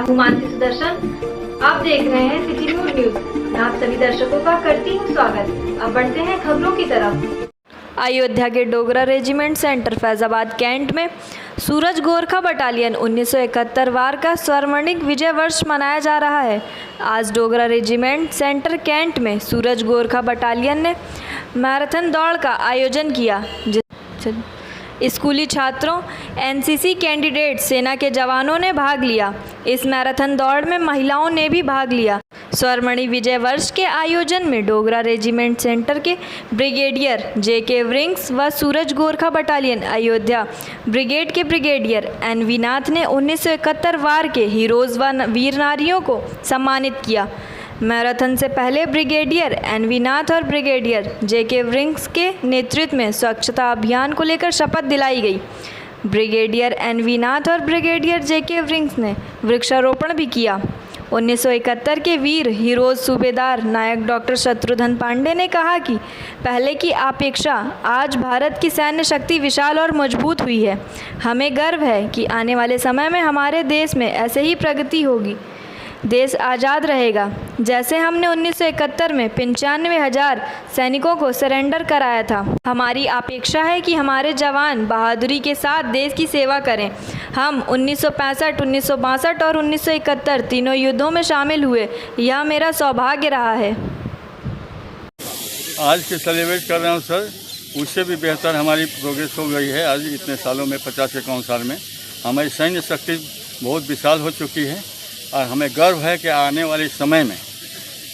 हूँ मानसी सुदर्शन। आप देख रहे हैं सिटी न्यूज। आप सभी दर्शकों का करती हूँ स्वागत। अब बढ़ते हैं खबरों की तरफ। अयोध्या के Dogra regiment centre Faizabad cantt में सूरज गोरखा बटालियन 1971 वार का स्वर्णिम विजय वर्ष मनाया जा रहा है। आज डोगरा रेजिमेंट सेंटर कैंट में सूरज गोरखा बटालियन ने मैराथन दौड़ का आयोजन किया। स्कूली छात्रों, एनसीसी कैंडिडेट, सेना के जवानों ने भाग लिया। इस मैराथन दौड़ में महिलाओं ने भी भाग लिया। स्वर्णिम विजय वर्ष के आयोजन में डोगरा रेजिमेंट सेंटर के ब्रिगेडियर जेके व्रिंग्स व सूरज गोरखा बटालियन अयोध्या ब्रिगेड के ब्रिगेडियर एनवी नाथ ने 1971 वार के हीरोज व वीर नारियों को सम्मानित किया। मैराथन से पहले ब्रिगेडियर एनवी नाथ और ब्रिगेडियर जेके व्रिंग्स के नेतृत्व में स्वच्छता अभियान को लेकर शपथ दिलाई गई। ब्रिगेडियर एनवी नाथ और ब्रिगेडियर जेके व्रिंग्स ने वृक्षारोपण भी किया। 1971 के वीर हीरोज सूबेदार नायक डॉक्टर शत्रुघ्न पांडे ने कहा कि पहले की अपेक्षा आज भारत की सैन्य शक्ति विशाल और मजबूत हुई है। हमें गर्व है कि आने वाले समय में हमारे देश में ऐसे ही प्रगति होगी। देश आज़ाद रहेगा। जैसे हमने 1971 में 95,000 सैनिकों को सरेंडर कराया था। हमारी अपेक्षा है कि हमारे जवान बहादुरी के साथ देश की सेवा करें। हम 1965, 1962 और 1971 तीनों युद्धों में शामिल हुए। यह मेरा सौभाग्य रहा है। आज के सेलिब्रेट कर रहे हूँ सर, उससे भी बेहतर हमारी प्रोग्रेस हो गई है। आज इतने सालों में 50-51 साल में हमारी सैन्य शक्ति बहुत विशाल हो चुकी है और हमें गर्व है कि आने वाले समय में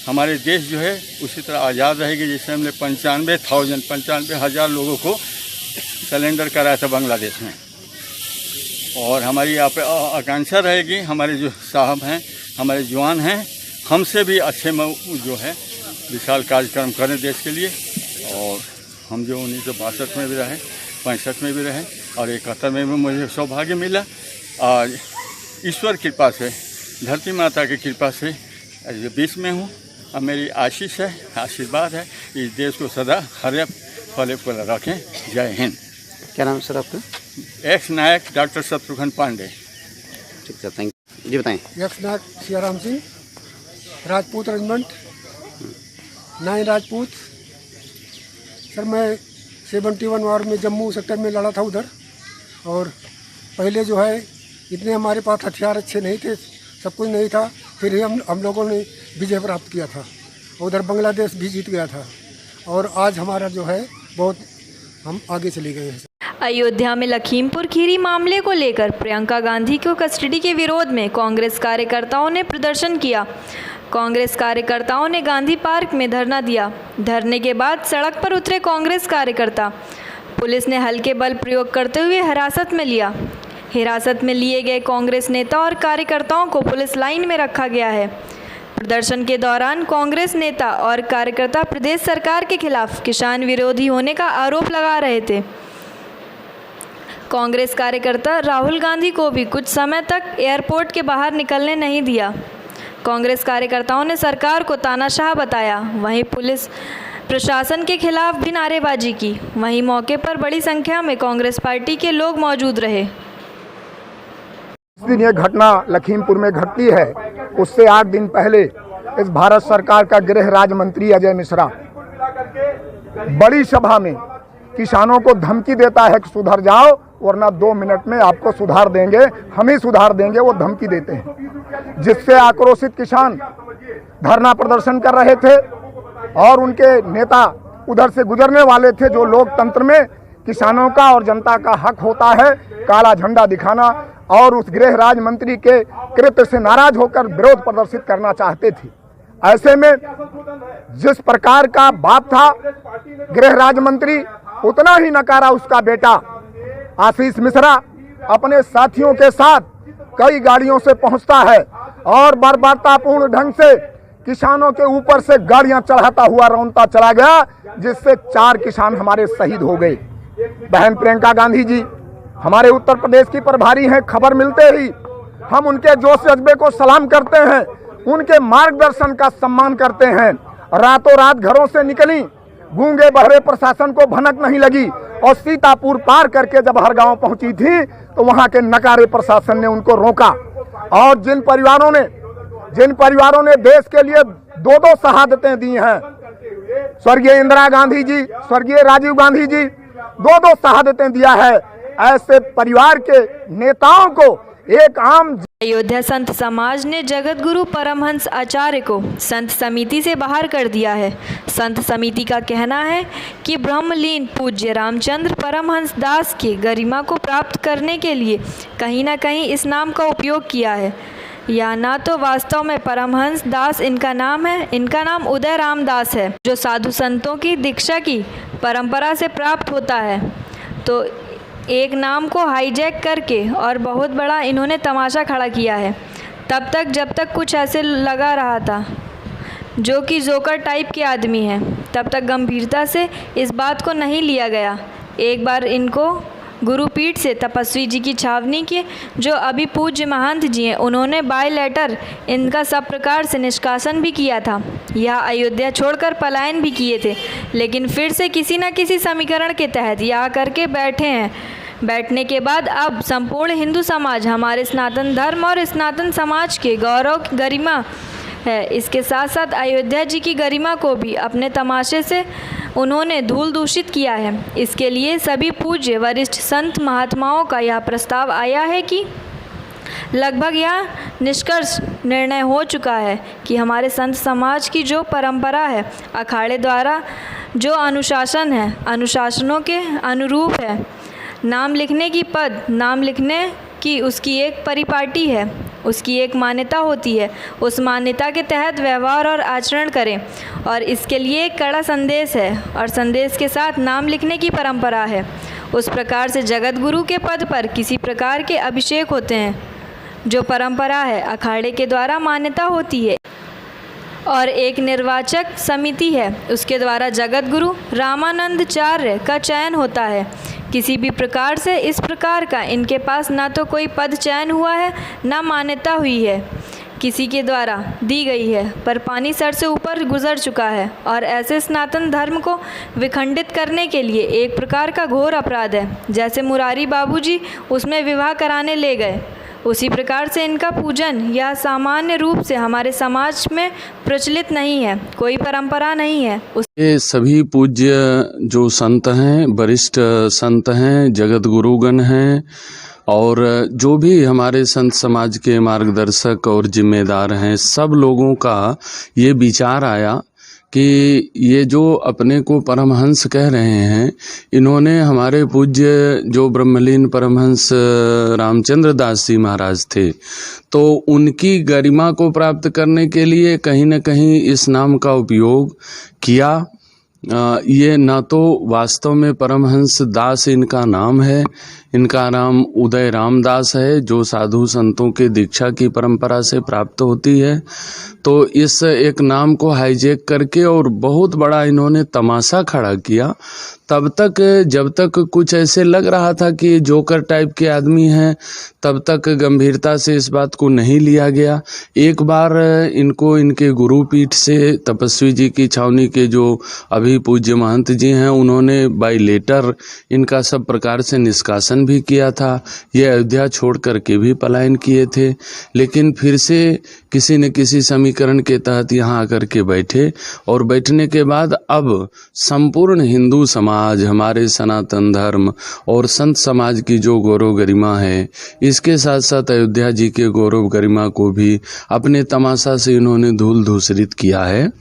हमारे देश जो है उसी तरह आज़ाद रहेगी। जैसे हमने 95,000 लोगों को सरेंडर कराया था बांग्लादेश में, और हमारी आकांक्षा रहेगी हमारे जो साहब हैं, हमारे जवान हैं, हमसे भी अच्छे जो है विशाल कार्यक्रम करें देश के लिए। और हम जो 1962 में भी रहे, 65 में भी रहे और 71 में भी मुझे सौभाग्य मिला। और ईश्वर कृपा से, धरती माता की कृपा से जो बीच में हूँ, अब मेरी आशीष है, आशीर्वाद है, इस देश को सदा हरे फले फल रखें। जय हिंद। क्या नाम है सर आपका? एक्स नायक डॉक्टर शत्रुघ्न पांडे। ठीक सर, थैंक यू। जी बताएं। एक्स नायक सियाराम सिंह, राजपूत रेजिमेंट 9 राजपूत। सर मैं 71 वार में जम्मू सेक्टर में लड़ा था उधर, और पहले जो है इतने हमारे पास हथियार अच्छे नहीं थे, सब कुछ नहीं था, फिर ही हम लोगों ने विजय प्राप्त किया था। उधर बांग्लादेश भी जीत गया था, और आज हमारा जो है बहुत हम आगे चले गए हैं। अयोध्या में लखीमपुर खीरी मामले को लेकर प्रियंका गांधी को कस्टडी के विरोध में कांग्रेस कार्यकर्ताओं ने प्रदर्शन किया। कांग्रेस कार्यकर्ताओं ने गांधी पार्क में धरना दिया। धरने के बाद सड़क पर उतरे कांग्रेस कार्यकर्ता पुलिस ने हल्के बल प्रयोग करते हुए हिरासत में लिया। हिरासत में लिए गए कांग्रेस नेता और कार्यकर्ताओं को पुलिस लाइन में रखा गया है। प्रदर्शन के दौरान कांग्रेस नेता और कार्यकर्ता प्रदेश सरकार के खिलाफ किसान विरोधी होने का आरोप लगा रहे थे। कांग्रेस कार्यकर्ता राहुल गांधी को भी कुछ समय तक एयरपोर्ट के बाहर निकलने नहीं दिया। कांग्रेस कार्यकर्ताओं ने सरकार को तानाशाह बताया। वहीं पुलिस प्रशासन के खिलाफ भी नारेबाजी की। वहीं मौके पर बड़ी संख्या में कांग्रेस पार्टी के लोग मौजूद रहे। जिस दिन ये घटना लखीमपुर में घटती है, उससे 8 दिन पहले इस भारत सरकार का गृह राज्य मंत्री अजय मिश्रा बड़ी सभा में किसानों को धमकी देता है कि सुधर जाओ वरना 2 मिनट में आपको सुधार देंगे, हम ही सुधार देंगे, वो धमकी देते हैं। जिससे आक्रोशित किसान धरना प्रदर्शन कर रहे थे, और उनके नेता उधर से गुजरने वाले थे। जो लोकतंत्र में किसानों का और जनता का हक होता है काला झंडा दिखाना, और उस गृह राज्य मंत्री के कृत्य से नाराज होकर विरोध प्रदर्शित करना चाहते थे। ऐसे में जिस प्रकार का बाप था गृह राज्य मंत्री, उतना ही नकारा उसका बेटा आशीष मिश्रा अपने साथियों के साथ कई गाड़ियों से पहुंचता है और बर्बरतापूर्ण ढंग से किसानों के ऊपर से गाड़ियां चढ़ाता हुआ रौंदता चला गया, जिससे 4 किसान हमारे शहीद हो गए। बहन प्रियंका गांधी जी हमारे उत्तर प्रदेश की प्रभारी हैं। खबर मिलते ही हम उनके जोश जज्बे को सलाम करते हैं, उनके मार्गदर्शन का सम्मान करते हैं। रातों रात घरों से निकली, गूंगे बहरे प्रशासन को भनक नहीं लगी, और सीतापुर पार करके जब हर गांव पहुंची थी तो वहां के नकारे प्रशासन ने उनको रोका और जिन परिवारों ने देश के लिए दो शहादतें दी हैं, स्वर्गीय इंदिरा गांधी जी, स्वर्गीय राजीव गांधी जी, दो शहादतें दिया है, ऐसे परिवार के नेताओं को एक आम अयोध्या संत समाज ने जगत गुरु परमहंस आचार्य को संत समिति से बाहर कर दिया है। संत समिति का कहना है कि ब्रह्मलीन पूज्य रामचंद्र परमहंस दास की गरिमा को प्राप्त करने के लिए कहीं ना कहीं इस नाम का उपयोग किया है। या ना तो वास्तव में परमहंस दास इनका नाम है, इनका नाम उदय रामदास है, जो साधु संतों की दीक्षा की परंपरा से प्राप्त होता है। तो एक नाम को हाईजैक करके और बहुत बड़ा इन्होंने तमाशा खड़ा किया है। तब तक जब तक कुछ ऐसे लगा रहा था जो कि जोकर टाइप के आदमी हैं, तब तक गंभीरता से इस बात को नहीं लिया गया। एक बार इनको गुरुपीठ से तपस्वी जी की छावनी की, जो अभी पूज्य महंत जी हैं, उन्होंने बाय लेटर इनका सब प्रकार से निष्कासन भी किया था। यह अयोध्या छोड़कर पलायन भी किए थे, लेकिन फिर से किसी न किसी समीकरण के तहत यहाँ करके बैठे हैं। बैठने के बाद अब संपूर्ण हिंदू समाज हमारे सनातन धर्म और सनातन समाज के गौरव गरिमा है। इसके साथ साथ अयोध्या जी की गरिमा को भी अपने तमाशे से उन्होंने धूल दूषित किया है। इसके लिए सभी पूज्य वरिष्ठ संत महात्माओं का यह प्रस्ताव आया है कि लगभग यह निष्कर्ष निर्णय हो चुका है कि हमारे संत समाज की जो परंपरा है, अखाड़े द्वारा जो अनुशासन है, अनुशासनों के अनुरूप है। नाम लिखने की पद, नाम लिखने की उसकी एक परिपाटी है, उसकी एक मान्यता होती है। उस मान्यता के तहत व्यवहार और आचरण करें, और इसके लिए एक कड़ा संदेश है, और संदेश के साथ नाम लिखने की परंपरा है। उस प्रकार से जगत गुरु के पद पर किसी प्रकार के अभिषेक होते हैं, जो परंपरा है, अखाड़े के द्वारा मान्यता होती है, और एक निर्वाचक समिति है, उसके द्वारा जगत गुरु रामानंदाचार्य का चयन होता है। किसी भी प्रकार से इस प्रकार का इनके पास ना तो कोई पद चयन हुआ है, ना मान्यता हुई है, किसी के द्वारा दी गई है, पर पानी सर से ऊपर गुजर चुका है, और ऐसे सनातन धर्म को विखंडित करने के लिए एक प्रकार का घोर अपराध है। जैसे मुरारी बाबूजी उसमें विवाह कराने ले गए, उसी प्रकार से इनका पूजन या सामान्य रूप से हमारे समाज में प्रचलित नहीं है, कोई परंपरा नहीं है। ये सभी पूज्य जो संत हैं, वरिष्ठ संत हैं, जगत गुरुगण हैं, और जो भी हमारे संत समाज के मार्गदर्शक और जिम्मेदार हैं, सब लोगों का ये विचार आया कि ये जो अपने को परमहंस कह रहे हैं, इन्होंने हमारे पूज्य जो ब्रह्मलीन परमहंस रामचंद्र दास जी महाराज थे, तो उनकी गरिमा को प्राप्त करने के लिए कहीं न कहीं इस नाम का उपयोग किया। ये ना तो वास्तव में परमहंस दास इनका नाम है, इनका नाम उदय रामदास है, जो साधु संतों के दीक्षा की परंपरा से प्राप्त होती है। तो इस एक नाम को हाईजैक करके और बहुत बड़ा इन्होंने तमाशा खड़ा किया। तब तक जब तक कुछ ऐसे लग रहा था कि ये जोकर टाइप के आदमी हैं, तब तक गंभीरता से इस बात को नहीं लिया गया। एक बार इनको इनके गुरुपीठ से तपस्वी जी की छावनी के जो अभी पूज्य महंत जी हैं, उन्होंने बाय लेटर इनका सब प्रकार से निष्कासन भी किया था। ये अयोध्या छोड़ करके भी पलायन किए थे, लेकिन फिर से किसी न किसी समीकरण के तहत यहाँ आकर के बैठे, और बैठने के बाद अब संपूर्ण हिंदू समाज, हमारे सनातन धर्म और संत समाज की जो गौरव गरिमा है, इसके साथ साथ अयोध्या जी के गौरव गरिमा को भी अपने तमाशा से इन्होंने धूल धूसरित किया है।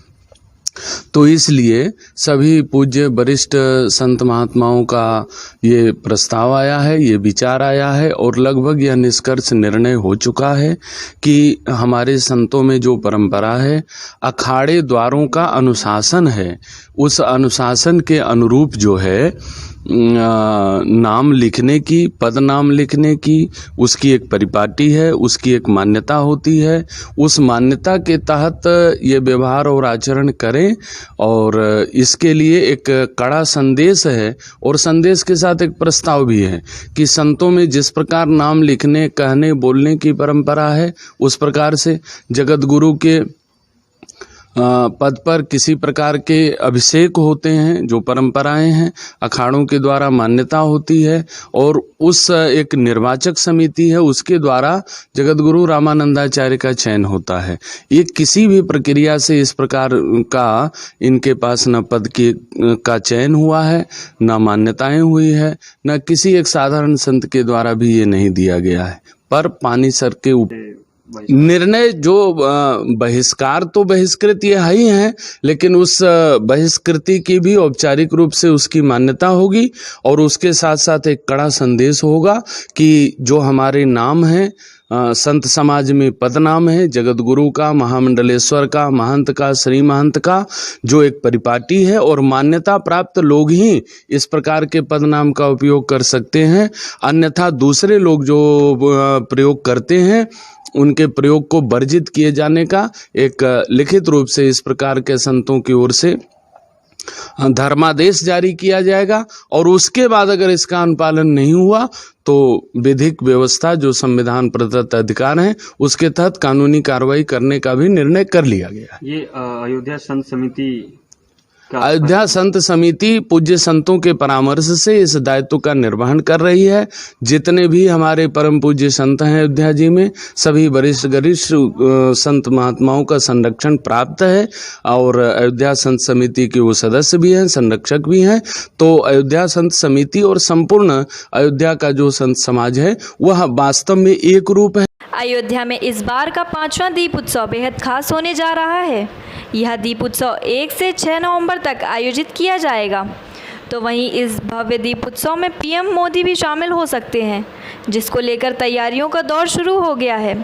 तो इसलिए सभी पूज्य वरिष्ठ संत महात्माओं का ये प्रस्ताव आया है, ये विचार आया है, और लगभग यह निष्कर्ष निर्णय हो चुका है कि हमारे संतों में जो परंपरा है, अखाड़े द्वारों का अनुशासन है, उस अनुशासन के अनुरूप जो है नाम लिखने की, पद नाम लिखने की, उसकी एक परिपाटी है, उसकी एक मान्यता होती है। उस मान्यता के तहत ये व्यवहार और आचरण करें, और इसके लिए एक कड़ा संदेश है, और संदेश के साथ एक प्रस्ताव भी है कि संतों में जिस प्रकार नाम लिखने, कहने, बोलने की परंपरा है, उस प्रकार से जगत गुरु के पद पर किसी प्रकार के अभिषेक होते हैं, जो परंपराएं हैं, अखाड़ों के द्वारा मान्यता होती है और उस एक निर्वाचक समिति है, उसके द्वारा जगतगुरु रामानंदाचार्य का चयन होता है। ये किसी भी प्रक्रिया से इस प्रकार का इनके पास न पद का चयन हुआ है, न मान्यताएं हुई है, न किसी एक साधारण संत के द्वारा भी ये नहीं दिया गया है। पर पानी सर के ऊपर निर्णय जो बहिष्कार तो बहिष्कृत ये ही है, लेकिन उस बहिष्कृति की भी औपचारिक रूप से उसकी मान्यता होगी और उसके साथ साथ एक कड़ा संदेश होगा कि जो हमारे नाम हैं, संत समाज में पद नाम है, जगत गुरु का, महामंडलेश्वर का, महंत का, श्री महंत का, जो एक परिपाटी है और मान्यता प्राप्त लोग ही इस प्रकार के पद नाम का उपयोग कर सकते हैं। अन्यथा दूसरे लोग जो प्रयोग करते हैं उनके प्रयोग को वर्जित किए जाने का एक लिखित रूप से इस प्रकार के संतों की ओर से धर्मादेश जारी किया जाएगा और उसके बाद अगर इसका अनुपालन नहीं हुआ तो विधिक व्यवस्था जो संविधान प्रदत्त अधिकार है उसके तहत कानूनी कार्रवाई करने का भी निर्णय कर लिया गया। ये अयोध्या संत समिति अयोध्या संत समिति पूज्य संतों के परामर्श से इस दायित्व का निर्वहन कर रही है। जितने भी हमारे परम पूज्य संत हैं अयोध्या जी में, सभी वरिष्ठ गरिष्ठ संत महात्माओं का संरक्षण प्राप्त है और अयोध्या संत समिति के वो सदस्य भी हैं, संरक्षक भी हैं। तो अयोध्या संत समिति और संपूर्ण अयोध्या का जो संत समाज है वह वास्तव में एक रूप है। अयोध्या में इस बार का 5वां दीप उत्सव बेहद खास होने जा रहा है। यह दीप उत्सव 1 से 6 नवंबर तक आयोजित किया जाएगा। तो वहीं इस भव्य दीप उत्सव में पीएम मोदी भी शामिल हो सकते हैं, जिसको लेकर तैयारियों का दौर शुरू हो गया है।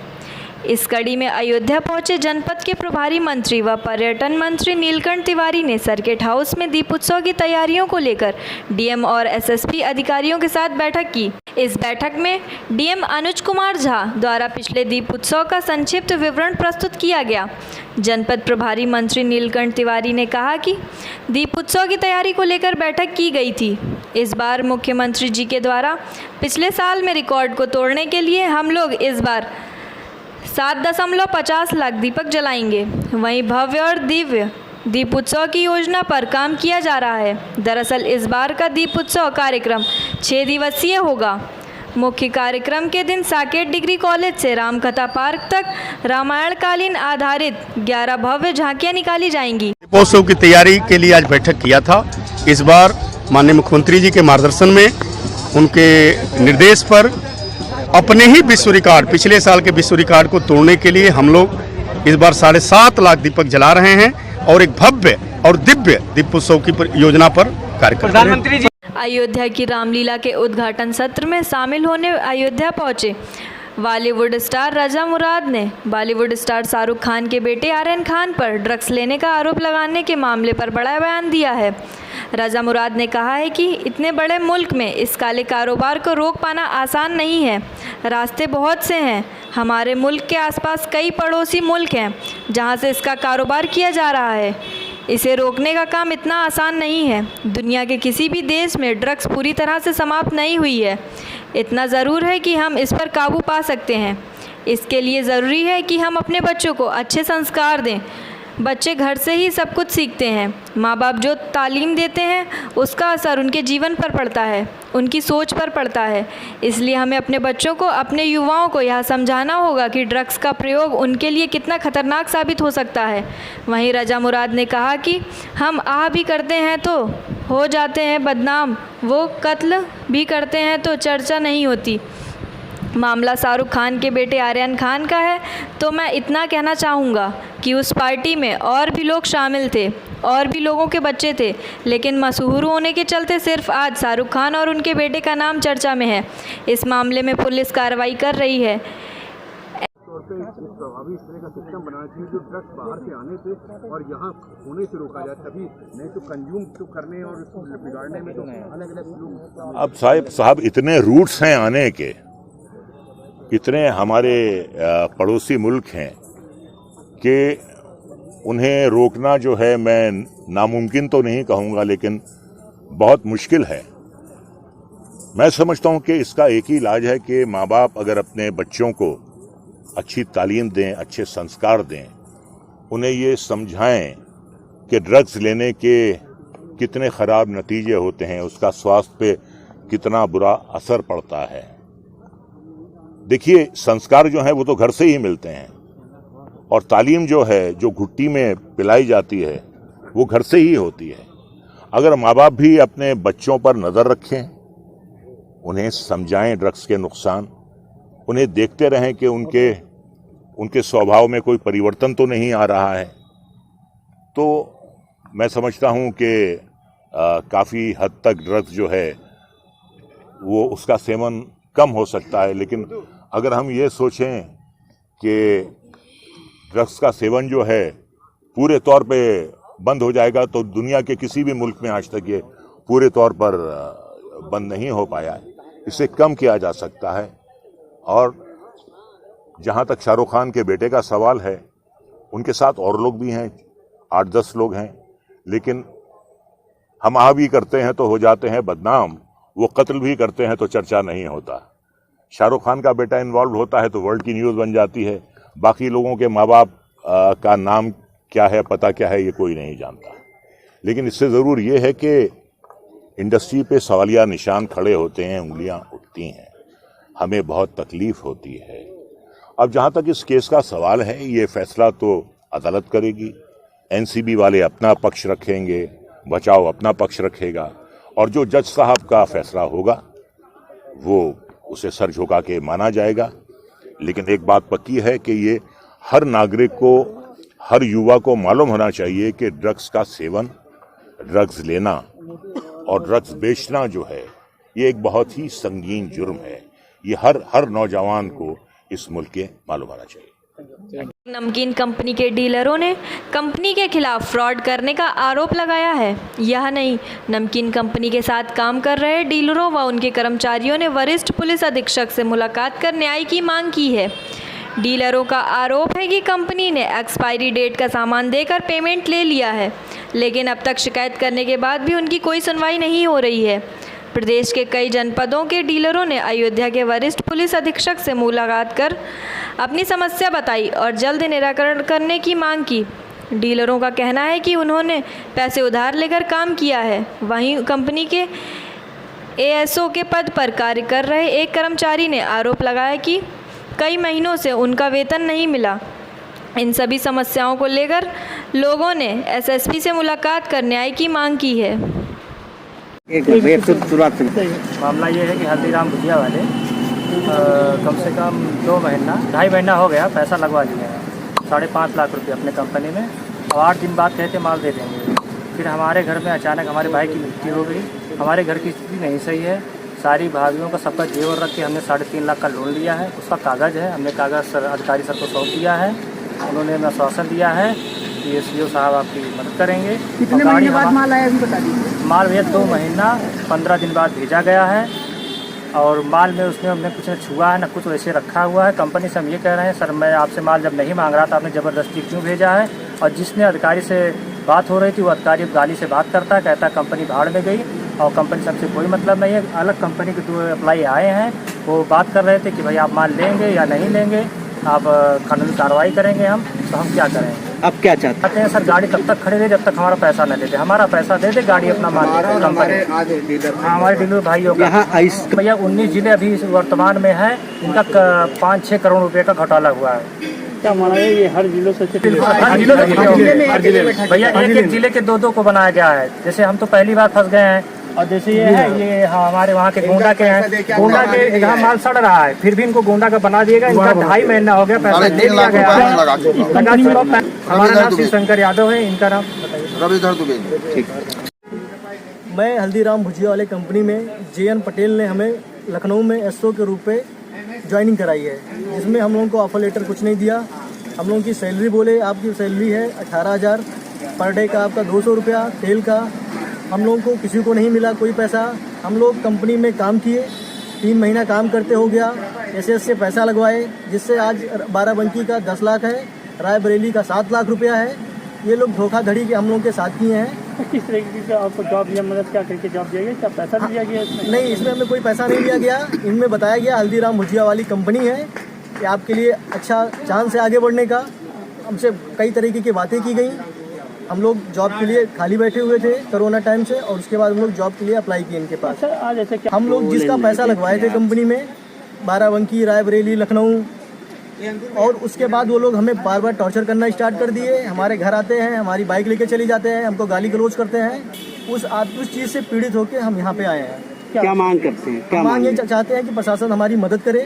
इस कड़ी में अयोध्या पहुंचे जनपद के प्रभारी मंत्री व पर्यटन मंत्री नीलकंठ तिवारी ने सर्किट हाउस में दीप उत्सव की तैयारियों को लेकर डीएम और एसएसपी अधिकारियों के साथ बैठक की। इस बैठक में डीएम अनुज कुमार झा द्वारा पिछले दीप उत्सव का संक्षिप्त विवरण प्रस्तुत किया गया। जनपद प्रभारी मंत्री नीलकंठ तिवारी ने कहा कि दीप उत्सव की तैयारी को लेकर बैठक की गई थी। इस बार मुख्यमंत्री जी के द्वारा पिछले साल में रिकॉर्ड को तोड़ने के लिए हम लोग इस बार 7.50 लाख दीपक जलाएंगे। वहीं भव्य और दिव्य दीप उत्सव की योजना पर काम किया जा रहा है। दरअसल इस बार का दीप उत्सव कार्यक्रम 6 दिवसीय होगा। मुख्य कार्यक्रम के दिन साकेत डिग्री कॉलेज से रामकथा पार्क तक रामायणकालीन आधारित 11 भव्य झांकियां निकाली जाएंगी। दीपोत्सव की तैयारी के लिए आज बैठक किया था। इस बार माननीय मुख्यमंत्री जी के मार्गदर्शन में, उनके निर्देश पर अपने ही विश्व रिकॉर्ड, पिछले साल के विश्व रिकॉर्ड को तोड़ने के लिए हम लोग इस बार 7.5 लाख दीपक जला रहे हैं और एक भव्य और दिव्य दीपोत्सव की योजना पर कार्य कर रहे हैं। अयोध्या की रामलीला के उद्घाटन सत्र में शामिल होने अयोध्या पहुंचे बॉलीवुड स्टार रजा मुराद ने बॉलीवुड स्टार शाहरुख खान के बेटे आर्यन खान पर ड्रग्स लेने का आरोप लगाने के मामले पर बड़ा बयान दिया है। रजा मुराद ने कहा है कि इतने बड़े मुल्क में इस काले कारोबार को रोक पाना आसान नहीं है। रास्ते बहुत से हैं। हमारे मुल्क के आसपास कई पड़ोसी मुल्क हैं जहां से इसका कारोबार किया जा रहा है। इसे रोकने का काम इतना आसान नहीं है। दुनिया के किसी भी देश में ड्रग्स पूरी तरह से समाप्त नहीं हुई है। इतना ज़रूर है कि हम इस पर काबू पा सकते हैं। इसके लिए ज़रूरी है कि हम अपने बच्चों को अच्छे संस्कार दें। बच्चे घर से ही सब कुछ सीखते हैं। माँ बाप जो तालीम देते हैं उसका असर उनके जीवन पर पड़ता है, उनकी सोच पर पड़ता है। इसलिए हमें अपने बच्चों को, अपने युवाओं को यह समझाना होगा कि ड्रग्स का प्रयोग उनके लिए कितना खतरनाक साबित हो सकता है। वहीं रजा मुराद ने कहा कि हम आह भी करते हैं तो हो जाते हैं बदनाम, वो कत्ल भी करते हैं तो चर्चा नहीं होती। मामला शाहरुख खान के बेटे आर्यन खान का है तो मैं इतना कहना चाहूँगा कि उस पार्टी में और भी लोग शामिल थे, और भी लोगों के बच्चे थे, लेकिन मशहूर होने के चलते सिर्फ आज शाहरुख खान और उनके बेटे का नाम चर्चा में है। इस मामले में पुलिस कार्रवाई कर रही है। प्रभावी इस तरह का सिस्टम बनाना चाहिए जो ड्रग्स बाहर से आने से और यहाँ होने से रोका जाए, तभी नहीं तो कंज्यूम तो करने और उसको बिगाड़ने में तो अलग अलग लोग। अब साहब इतने रूट्स हैं आने के, इतने हमारे पड़ोसी मुल्क हैं कि उन्हें रोकना जो है, मैं नामुमकिन तो नहीं कहूँगा लेकिन बहुत मुश्किल है। मैं समझता हूँ कि इसका एक ही इलाज है कि माँ बाप अगर अपने बच्चों को अच्छी तालीम दें, अच्छे संस्कार दें, उन्हें ये समझाएं कि ड्रग्स लेने के कितने ख़राब नतीजे होते हैं, उसका स्वास्थ्य पे कितना बुरा असर पड़ता है। देखिए, संस्कार जो हैं वो तो घर से ही मिलते हैं, और तालीम जो है, जो घुट्टी में पिलाई जाती है, वो घर से ही होती है। अगर माँ बाप भी अपने बच्चों पर नज़र रखें, उन्हें समझाएं ड्रग्स के नुकसान, उन्हें देखते रहें कि उनके स्वभाव में कोई परिवर्तन तो नहीं आ रहा है, तो मैं समझता हूं कि काफ़ी हद तक ड्रग्स जो है वो उसका सेवन कम हो सकता है। लेकिन अगर हम ये सोचें कि ड्रग्स का सेवन जो है पूरे तौर पे बंद हो जाएगा, तो दुनिया के किसी भी मुल्क में आज तक ये पूरे तौर पर बंद नहीं हो पाया है। इसे कम किया जा सकता है। और जहाँ तक शाहरुख खान के बेटे का सवाल है, उनके साथ और लोग भी हैं, 8-10 लोग हैं, लेकिन हम आ भी करते हैं तो हो जाते हैं बदनाम, वो कत्ल भी करते हैं तो चर्चा नहीं होता। शाहरुख खान का बेटा इन्वॉल्व होता है तो वर्ल्ड की न्यूज़ बन जाती है, बाकी लोगों के माँ बाप का नाम क्या है, पता क्या है, ये कोई नहीं जानता। लेकिन इससे ज़रूर ये है कि इंडस्ट्री पे सवालिया निशान खड़े होते हैं, उंगलियां उठती हैं, हमें बहुत तकलीफ होती है। अब जहाँ तक इस केस का सवाल है, ये फैसला तो अदालत करेगी, एनसीबी वाले अपना पक्ष रखेंगे, बचाव अपना पक्ष रखेगा, और जो जज साहब का फैसला होगा वो उसे सर झुका के माना जाएगा। लेकिन एक बात पक्की है कि ये हर नागरिक को, हर युवा को मालूम होना चाहिए कि ड्रग्स का सेवन, ड्रग्स लेना और ड्रग्स बेचना जो है, ये एक बहुत ही संगीन जुर्म है। ये हर नौजवान को इस मुल्क के मालूम होना चाहिए। नमकीन कंपनी के डीलरों ने कंपनी के खिलाफ फ्रॉड करने का आरोप लगाया है। यह नहीं, नमकीन कंपनी के साथ काम कर रहे डीलरों व उनके कर्मचारियों ने वरिष्ठ पुलिस अधीक्षक से मुलाकात कर न्याय की मांग की है। डीलरों का आरोप है कि कंपनी ने एक्सपायरी डेट का सामान देकर पेमेंट ले लिया है, लेकिन अब तक शिकायत करने के बाद भी उनकी कोई सुनवाई नहीं हो रही है। प्रदेश के कई जनपदों के डीलरों ने अयोध्या के वरिष्ठ पुलिस अधीक्षक से मुलाकात कर अपनी समस्या बताई और जल्द निराकरण करने की मांग की। डीलरों का कहना है कि उन्होंने पैसे उधार लेकर काम किया है। वहीं कंपनी के एएसओ के पद पर कार्य कर रहे एक कर्मचारी ने आरोप लगाया कि कई महीनों से उनका वेतन नहीं मिला। इन सभी समस्याओं को लेकर लोगों ने एसएसपी से मुलाकात कर न्याय की मांग की है। मामला ये है कि हल्दीराम भुजिया वाले कम से कम 2.5 महीना हो गया पैसा लगवा लिया है, 5.5 लाख रुपये अपने कंपनी में, और 8 दिन बाद कहते माल दे देंगे। फिर हमारे घर में अचानक हमारे भाई की मृत्यु हो गई। हमारे घर की स्थिति नहीं सही है, सारी भाभीियों का सबका जेवर रख के हमने 3.5 लाख का लोन लिया है। उसका कागज़ है, हमने कागज़ अधिकारी सर को सौंप दिया है। उन्होंने हमें आश्वासन दिया है कि एसडीओ साहब आपकी मदद करेंगे। कितने महीने बाद माल आया अभी बता दीजिए। माल भैया 2 महीना 15 दिन बाद भेजा गया है, और माल में उसमें हमने कुछ न छुआ है, न कुछ वैसे रखा हुआ है। कंपनी से हम ये कह रहे हैं, सर मैं आपसे माल जब नहीं मांग रहा था, आपने ज़बरदस्ती क्यों भेजा है? और जिसने अधिकारी से बात हो रही थी, वो अधिकारी गाली से बात करता है, कहता कंपनी भाड़ में गई, और कंपनी से हमसे कोई मतलब नहीं है। अलग कंपनी के 2 एम्प्लॉई आए हैं, वो बात कर रहे थे कि भाई आप माल लेंगे या नहीं लेंगे, आप कानूनी कार्रवाई करेंगे। हम तो हम क्या करें? अब क्या चाहते हैं? सर गाड़ी तब तक खड़े रहे जब तक हमारा पैसा न दे दे। हमारा पैसा दे दे, गाड़ी अपना माल हमारे डीलर भाइयों का भैया 19 जिले अभी वर्तमान में है, इनका 5-6 करोड़ रुपए का घोटाला हुआ है। क्या माना है ये हर जिलों से? भैया एक जिले के 2-2 को बनाया गया है। जैसे हम तो पहली बार फंस गए हैं, और जैसे ये है, ये हमारे वहाँ के गोंडा के हैं, गोंडा के यहाँ माल सड़ रहा है, फिर भी इनको गोंडा का बना दिएगा। इनका 2.5 महीना हो गया, पैसा दे दिया गया है। हमारा नाम श्री शंकर यादव है, इनका नाम रविधर दुबे। ठीक। मैं हल्दीराम भुजिया वाले कंपनी में JN पटेल ने हमें लखनऊ में एसओ के रूप में ज्वाइनिंग कराई है, जिसमें हम लोगों को ऑफर लेटर कुछ नहीं दिया। हम लोगों की सैलरी बोले आपकी सैलरी है 18,000 पर डे का, आपका 200 रुपया तेल का। हम लोगों को किसी को नहीं मिला कोई पैसा। हम लोग कंपनी में काम किए, 3 महीना काम करते हो गया, एसएस से पैसा लगवाए, जिससे आज बाराबंकी का 10 लाख है, रायबरेली का 7 लाख रुपया है। ये लोग धोखाधड़ी के हम लोगों के साथ किए हैं। किस तरीके से आपको जॉब या मदद क्या करके जॉब दिया गया? क्या पैसा दिया गया इसमें? नहीं, इसमें हमें कोई पैसा नहीं दिया गया। इनमें बताया गया हल्दीराम भुजिया वाली कंपनी है कि आपके लिए अच्छा चांस है आगे बढ़ने का, हमसे कई तरीके की बातें की गई। हम लोग जॉब के लिए खाली बैठे हुए थे कोरोना टाइम से, और उसके बाद हम लोग जॉब के लिए अप्लाई किए इनके पास। हम लोग जिसका पैसा लगवाए थे कंपनी में, बाराबंकी, रायबरेली, लखनऊ, और उसके बाद वो लोग हमें बार बार टॉर्चर करना स्टार्ट कर दिए। हमारे घर आते हैं, हमारी बाइक लेके चले जाते हैं, हमको गाली गलौज करते हैं। उस चीज़ से पीड़ित होकर हम यहाँ पे आए हैं। क्या मांग करते हैं? क्या मांग ये चाहते हैं कि प्रशासन हमारी मदद करे।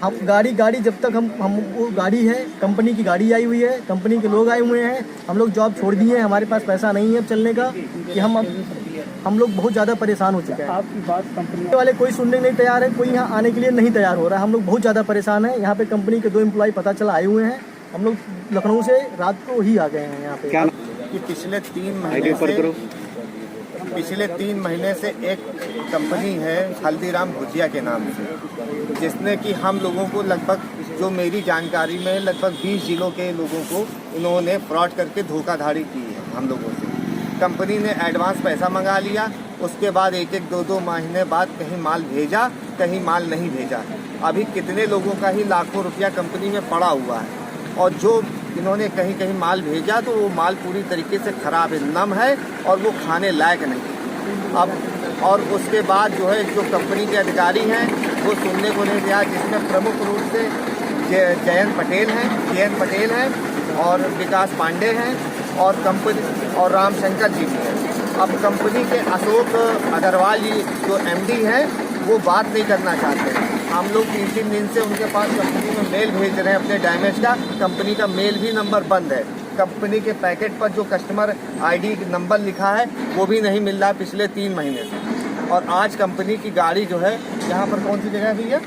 हम गाड़ी जब तक हम वो गाड़ी है, कंपनी की गाड़ी आई हुई है, कंपनी के लोग आए हुए हैं, हम लोग जॉब छोड़ दिए हैं, हमारे पास पैसा नहीं है अब चलने का, कि हम लोग बहुत ज़्यादा परेशान हो चुके हैं। आपकी बात कंपनी वाले कोई सुनने नहीं तैयार है, कोई यहाँ आने के लिए नहीं तैयार हो रहा है। हम लोग बहुत ज़्यादा परेशान हैं। यहाँ पे कंपनी के 2 एम्प्लॉय पता चला आए हुए हैं। हम लोग लखनऊ से रात को ही आ गए हैं यहाँ पे। कि पिछले 3 महीने से एक कंपनी है हल्दीराम भुजिया के नाम से, जिसने कि हम लोगों को लगभग, जो मेरी जानकारी में, लगभग 20 जिलों के लोगों को उन्होंने फ्रॉड करके धोखाधड़ी की है हम लोगों से। कंपनी ने एडवांस पैसा मंगा लिया, उसके बाद 1-2 महीने बाद कहीं माल भेजा, कहीं माल नहीं भेजा। अभी कितने लोगों का ही लाखों रुपया कंपनी में पड़ा हुआ है, और जो इन्होंने कहीं कहीं माल भेजा तो वो माल पूरी तरीके से ख़राब है, नम है, और वो खाने लायक नहीं। अब और उसके बाद जो है, जो कंपनी के अधिकारी हैं वो सुनने को नहीं दिया, जिसमें प्रमुख रूप से जयंत पटेल हैं और विकास पांडे हैं, और कंपनी और रामशंकर जी भी हैं। अब कंपनी के अशोक अग्रवाल जी जो MD हैं वो बात नहीं करना चाहते हैं। हम लोग 3 दिन से उनके पास कंपनी में मेल भेज रहे हैं अपने डैमेज का, कंपनी का मेल भी नंबर बंद है। कंपनी के पैकेट पर जो कस्टमर ID नंबर लिखा है वो भी नहीं मिल रहा पिछले 3 महीने से। और आज कंपनी की गाड़ी जो है, यहाँ पर कौन सी जगह है भैया,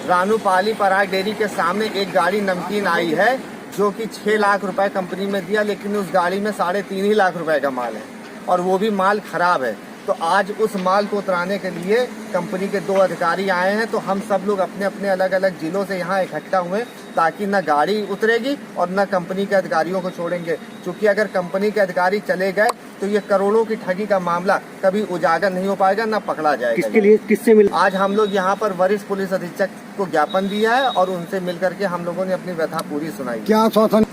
रानूपाली पराग डेयरी के सामने एक गाड़ी नमकीन आई है, जो कि 6 लाख रुपए कंपनी में दिया, लेकिन उस गाड़ी में 3.5 लाख रुपए का माल है, और वो भी माल खराब है। तो आज उस माल को उतराने के लिए कंपनी के 2 अधिकारी आए हैं। तो हम सब लोग अपने अपने अलग अलग जिलों से यहाँ इकट्ठा हुए, ताकि न गाड़ी उतरेगी और न कंपनी के अधिकारियों को छोड़ेंगे। क्योंकि अगर कंपनी के अधिकारी चले गए तो ये करोड़ों की ठगी का मामला कभी उजागर नहीं हो पाएगा, न पकड़ा जाएगा। किसके लिए, किससे मिल? आज हम लोग यहाँ पर वरिष्ठ पुलिस अधीक्षक को ज्ञापन दिया है, और उनसे मिल करके हम लोगों ने अपनी व्यथा पूरी सुनाई। क्या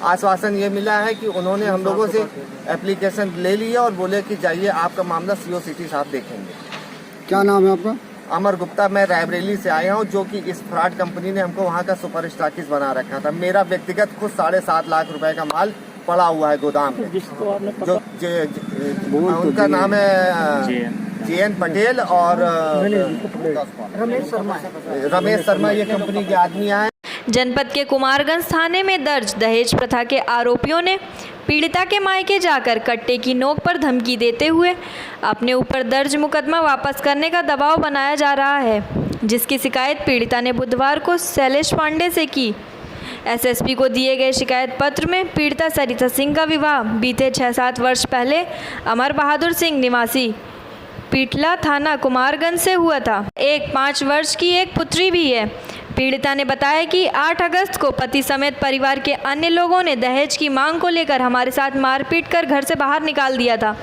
आश्वासन ये मिला है कि उन्होंने हम लोगों से एप्लीकेशन ले लिया और बोले कि जाइए, आपका मामला CO सिटी साहब देखेंगे। क्या नाम है आपका? अमर गुप्ता। मैं रायबरेली से आया हूँ, जो कि इस फ्रॉड कंपनी ने हमको वहाँ का सुपर स्टॉकिस्ट बना रखा था। मेरा व्यक्तिगत खुद 7.5 लाख रुपए का माल पड़ा हुआ है गोदाम में। जो उनका नाम है JN पटेल और रमेश शर्मा, ये कंपनी के आदमी आए। जनपद के कुमारगंज थाने में दर्ज दहेज प्रथा के आरोपियों ने पीड़िता के मायके जाकर कट्टे की नोक पर धमकी देते हुए अपने ऊपर दर्ज मुकदमा वापस करने का दबाव बनाया जा रहा है, जिसकी शिकायत पीड़िता ने बुधवार को शैलेश पांडे से की। SSP को दिए गए शिकायत पत्र में पीड़िता सरिता सिंह का विवाह बीते 6-7 वर्ष पहले अमर बहादुर सिंह निवासी पीटला थाना कुमारगंज से हुआ था। 5 वर्ष की एक पुत्री भी है। पीड़िता ने बताया कि 8 अगस्त को पति समेत परिवार के अन्य लोगों ने दहेज की मांग को लेकर हमारे साथ मारपीट कर घर से बाहर निकाल दिया था,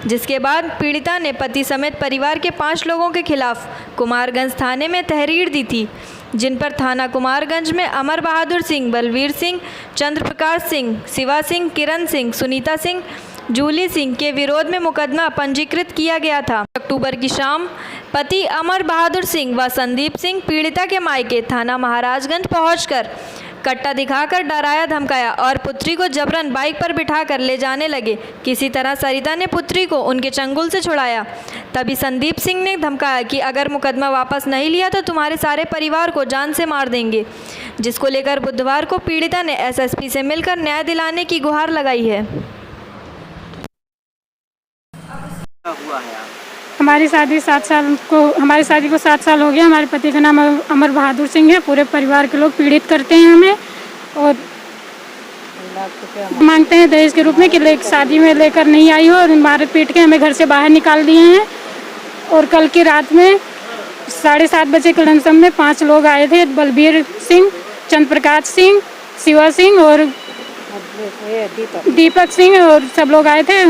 जिसके बाद पीड़िता ने पति समेत परिवार के 5 लोगों के खिलाफ कुमारगंज थाने में तहरीर दी थी, जिन पर थाना कुमारगंज में अमर बहादुर सिंह, बलवीर सिंह, चंद्र प्रकाश सिंह, शिवा सिंह, किरण सिंह, सुनीता सिंह, जूली सिंह के विरोध में मुकदमा पंजीकृत किया गया था। अक्टूबर की शाम पति अमर बहादुर सिंह व संदीप सिंह पीड़िता के मायके थाना महाराजगंज पहुंचकर कट्टा दिखाकर डराया धमकाया और पुत्री को जबरन बाइक पर बिठाकर ले जाने लगे। किसी तरह सरिता ने पुत्री को उनके चंगुल से छुड़ाया। तभी संदीप सिंह ने धमकाया कि अगर मुकदमा वापस नहीं लिया तो तुम्हारे सारे परिवार को जान से मार देंगे, जिसको लेकर बुधवार को पीड़िता ने SSP से मिलकर न्याय दिलाने की गुहार लगाई है। हमारी शादी 7 साल को हमारी शादी को 7 साल हो गया। हमारे पति का नाम अमर बहादुर सिंह है। पूरे परिवार के लोग पीड़ित करते हैं हमें और मांगते हैं दहेज के रूप में कि शादी में लेकर नहीं आई हो, और मार पीट के हमें घर से बाहर निकाल दिए हैं। और कल की रात में 7:30 बजे के लमसम में 5 लोग आए थे। बलबीर सिंह, चंद्र प्रकाश सिंह, शिवा सिंह और दीपक सिंह, और सब लोग आए थे।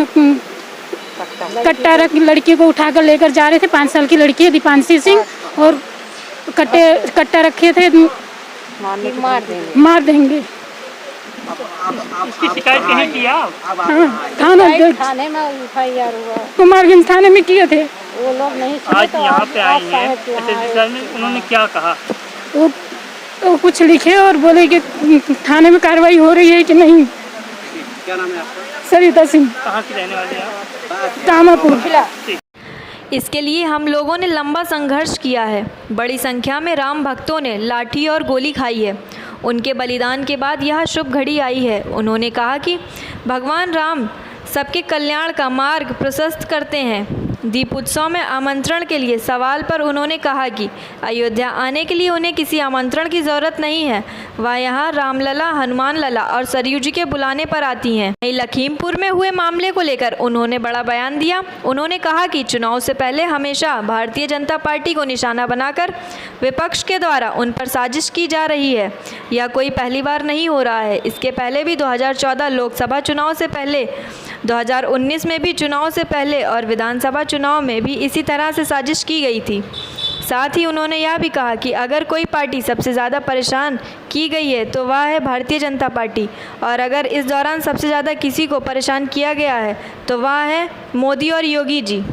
कट्टा लड़की को उठाकर लेकर जा रहे थे। 5 साल की लड़की है दीपांशी सिंह, और कट्टा रखे थे मार देंगे। इसकी शिकायत कहीं की आप? हाँ, थाने में FIR हुआ, कुमारगंज थाने में किए थे। वो लोग नहीं आज यहाँ पे आई हैं SSP सर ने, उन्होंने क्या कहा? वो कुछ लिखे और बोले कि थाने में कार्रवाई हो रही है कि नहीं। क्या नाम है आपका? सरिता सिंह। कहाँ की रहने वाली हैं? तामापुर। इसके लिए हम लोगों ने लंबा संघर्ष किया है। बड़ी संख्या में राम भक्तों ने लाठी और गोली खाई है। उनके बलिदान के बाद यह शुभ घड़ी आई है। उन्होंने कहा कि भगवान राम सबके कल्याण का मार्ग प्रशस्त करते हैं। दीप उत्सव में आमंत्रण के लिए सवाल पर उन्होंने कहा कि अयोध्या आने के लिए उन्हें किसी आमंत्रण की ज़रूरत नहीं है। वह यहाँ रामलला, हनुमान लला और सरयू जी के बुलाने पर आती हैं। लखीमपुर में हुए मामले को लेकर उन्होंने बड़ा बयान दिया। उन्होंने कहा कि चुनाव से पहले हमेशा भारतीय जनता पार्टी को निशाना बनाकर विपक्ष के द्वारा उन पर साजिश की जा रही है। यह कोई पहली बार नहीं हो रहा है। इसके पहले भी 2014 लोकसभा चुनाव से पहले, 2019 में भी चुनाव से पहले और विधानसभा चुनाव में भी इसी तरह से साजिश की गई थी। साथ ही उन्होंने यह भी कहा कि अगर कोई पार्टी सबसे ज़्यादा परेशान की गई है तो वह है भारतीय जनता पार्टी, और अगर इस दौरान सबसे ज़्यादा किसी को परेशान किया गया है तो वह है मोदी और योगी जी।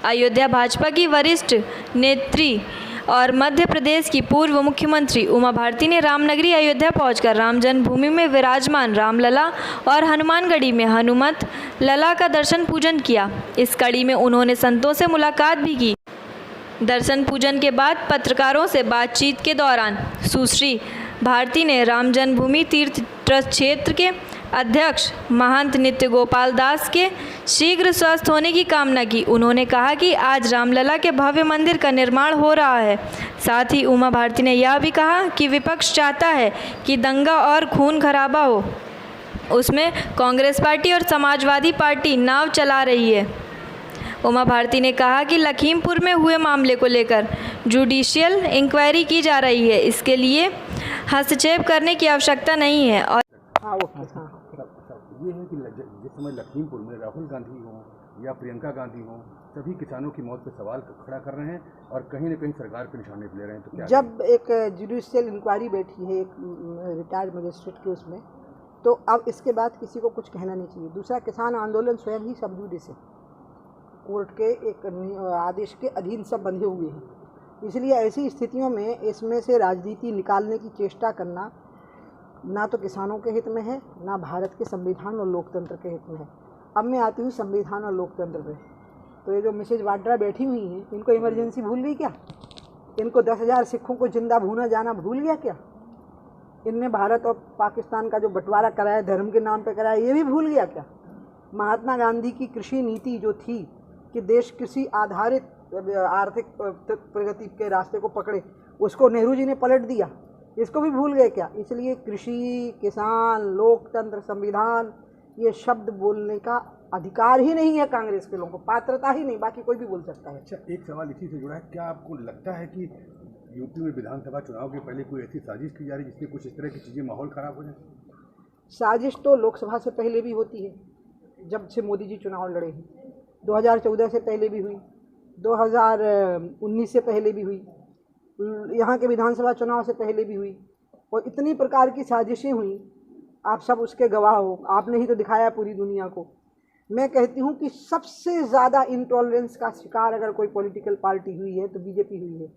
अयोध्या भाजपा की वरिष्ठ नेत्री और मध्य प्रदेश की पूर्व मुख्यमंत्री उमा भारती ने रामनगरी अयोध्या पहुंचकर राम जन्मभूमि में विराजमान रामलला और हनुमानगढ़ी में हनुमत लला का दर्शन पूजन किया। इस कड़ी में उन्होंने संतों से मुलाकात भी की। दर्शन पूजन के बाद पत्रकारों से बातचीत के दौरान सुश्री भारती ने राम जन्मभूमि तीर्थ ट्रस्ट क्षेत्र के अध्यक्ष महंत नित्य गोपाल दास के शीघ्र स्वस्थ होने की कामना की। उन्होंने कहा कि आज रामलला के भव्य मंदिर का निर्माण हो रहा है। साथ ही उमा भारती ने यह भी कहा कि विपक्ष चाहता है कि दंगा और खून खराबा हो, उसमें कांग्रेस पार्टी और समाजवादी पार्टी नाव चला रही है। उमा भारती ने कहा कि लखीमपुर में हुए मामले को लेकर जुडिशियल इंक्वायरी की जा रही है। इसके लिए हस्तक्षेप करने की आवश्यकता नहीं है। और ये है कि जिस समय लखीमपुर में राहुल गांधी हों या प्रियंका गांधी हों, सभी किसानों की मौत पर सवाल खड़ा कर रहे हैं और कहीं न कहीं सरकार पे निशाने ले रहे हैं, तो क्या जब एक जुडिशियल इंक्वायरी बैठी है एक रिटायर्ड मजिस्ट्रेट के उसमें, तो अब इसके बाद किसी को कुछ कहना नहीं चाहिए। दूसरा, किसान आंदोलन स्वयं ही सब जुडिस है, कोर्ट के एक आदेश के अधीन सब बंधे हुए हैं। इसलिए ऐसी स्थितियों में इसमें से राजनीति निकालने की चेष्टा करना ना तो किसानों के हित में है, ना भारत के संविधान और लोकतंत्र के हित में है। अब मैं आती हूँ संविधान और लोकतंत्र पे। तो ये जो मिसेज वाड्रा बैठी हुई हैं, इनको इमरजेंसी भूल गई क्या? इनको 10,000 सिखों को जिंदा भूना जाना भूल गया क्या? इनने भारत और पाकिस्तान का जो बंटवारा कराया, धर्म के नाम पे कराया, ये भी भूल गया क्या? महात्मा गांधी की कृषि नीति जो थी कि देश कृषि आधारित आर्थिक प्रगति के रास्ते को पकड़े, उसको नेहरू जी ने पलट दिया। इसको भी भूल गए क्या? इसलिए कृषि, किसान, लोकतंत्र, संविधान, ये शब्द बोलने का अधिकार ही नहीं है कांग्रेस के लोगों को, पात्रता ही नहीं, बाकी कोई भी बोल सकता है। अच्छा, एक सवाल इसी से जुड़ा है, क्या आपको लगता है कि यूपी में विधानसभा चुनाव के पहले कोई ऐसी साजिश की जा रही है जिससे कुछ इस तरह की चीज़ें माहौल ख़राब हो जाए? साजिश तो लोकसभा से पहले भी होती है, जब से मोदी जी चुनाव लड़े हैं। 2014 से पहले भी हुई, 2019 से पहले भी हुई, यहाँ के विधानसभा चुनाव से पहले भी हुई, और इतनी प्रकार की साजिशें हुई, आप सब उसके गवाह हो। आपने ही तो दिखाया पूरी दुनिया को। मैं कहती हूँ कि सबसे ज़्यादा इंटॉलरेंस का शिकार अगर कोई पॉलिटिकल पार्टी हुई है तो बीजेपी हुई है,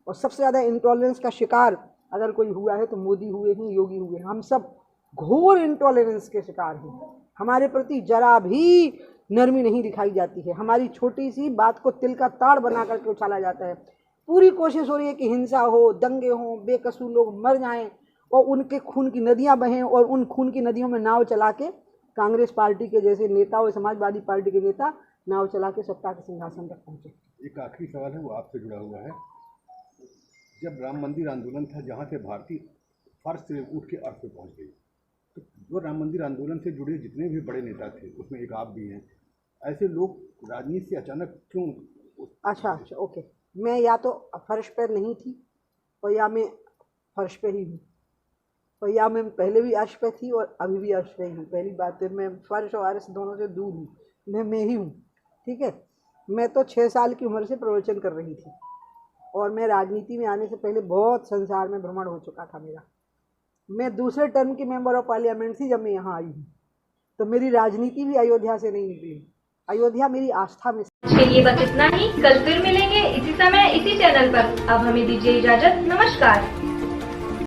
और सबसे ज़्यादा इंटॉलरेंस का शिकार अगर कोई हुआ है तो मोदी हुए हैं, योगी हुए हैं। हम सब घोर इंटॉलरेंस के शिकार हैं। हमारे प्रति जरा भी नरमी नहीं दिखाई जाती है। हमारी छोटी सी बात को तिल का ताड़ बना करके उछाला जाता है। पूरी कोशिश हो रही है कि हिंसा हो, दंगे हों, बेकसूर लोग मर जाएं और उनके खून की नदियां बहें, और उन खून की नदियों में नाव चला के कांग्रेस पार्टी के जैसे नेता और समाजवादी पार्टी के नेता नाव चला के सत्ता के सिंहासन तक पहुंचे। एक आखिरी सवाल है, वो आपसे जुड़ा हुआ है। जब राम मंदिर आंदोलन था, जहाँ से भारतीय फर्श से उठ के अर्थ पे पहुँच गई, तो जो राम मंदिर आंदोलन से जुड़े जितने भी बड़े नेता थे, उसमें एक आप भी हैं, ऐसे लोग राजनीति से अचानक क्यों? अच्छा, ओके। मैं या तो फर्श पर नहीं थी, और या मैं फर्श पे ही हूँ, और या मैं पहले भी अर्श पे थी और अभी भी अर्श पे ही हूँ। पहली बात है, मैं फर्श और अर्श दोनों से दूर हूँ, मैं ही हूँ। ठीक है, मैं तो 6 साल की उम्र से प्रवचन कर रही थी, और मैं राजनीति में आने से पहले बहुत संसार में भ्रमण हो चुका था मेरा। मैं दूसरे टर्म की मेंबर ऑफ पार्लियामेंट थी जब मैं यहाँ आई हूँ, तो मेरी राजनीति भी अयोध्या से नहीं निकली। अयोध्या मेरी आस्था में। आज के लिए बस इतना ही। कल फिर मिलेंगे इसी समय इसी चैनल पर। अब हमें दीजिए इजाजत। नमस्कार।